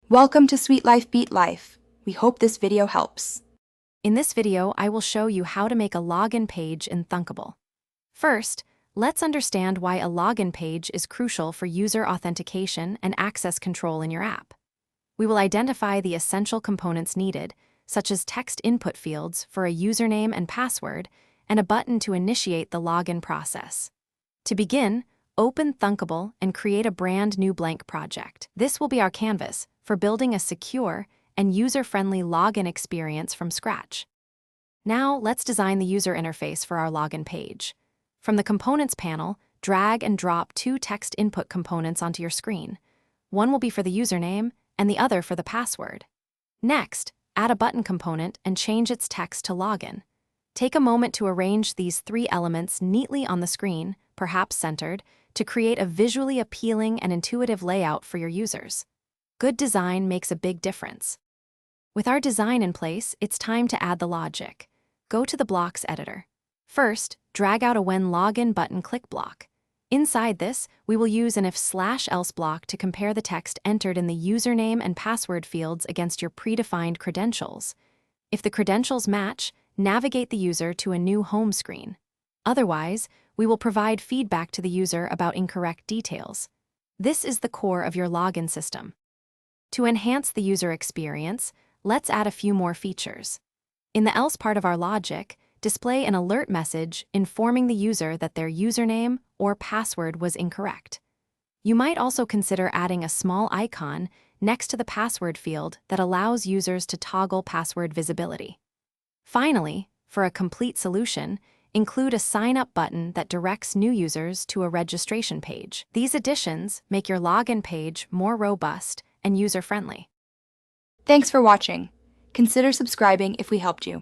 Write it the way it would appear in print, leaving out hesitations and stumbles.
Welcome to Sweet Life Beat Life. We hope this video helps. In this video, I will show you how to make a login page in Thunkable. First, let's understand why a login page is crucial for user authentication and access control in your app. We will identify the essential components needed, such as text input fields for a username and password, and a button to initiate the login process. To begin, open Thunkable and create a brand new blank project. This will be our canvas for building a secure and user-friendly login experience from scratch. Now, let's design the user interface for our login page. From the Components panel, drag and drop two text input components onto your screen. One will be for the username, and the other for the password. Next, add a button component and change its text to login. Take a moment to arrange these three elements neatly on the screen, perhaps centered, to create a visually appealing and intuitive layout for your users. Good design makes a big difference. With our design in place, it's time to add the logic. Go to the Blocks editor. First, drag out a When Login button click block. Inside this, we will use an if/else block to compare the text entered in the username and password fields against your predefined credentials. If the credentials match, navigate the user to a new home screen. Otherwise, we will provide feedback to the user about incorrect details. This is the core of your login system. To enhance the user experience, let's add a few more features. In the else part of our logic, display an alert message informing the user that their username or password was incorrect. You might also consider adding a small icon next to the password field that allows users to toggle password visibility. Finally, for a complete solution, include a sign-up button that directs new users to a registration page. These additions make your login page more robust and user-friendly. Thanks for watching. Consider subscribing if we helped you.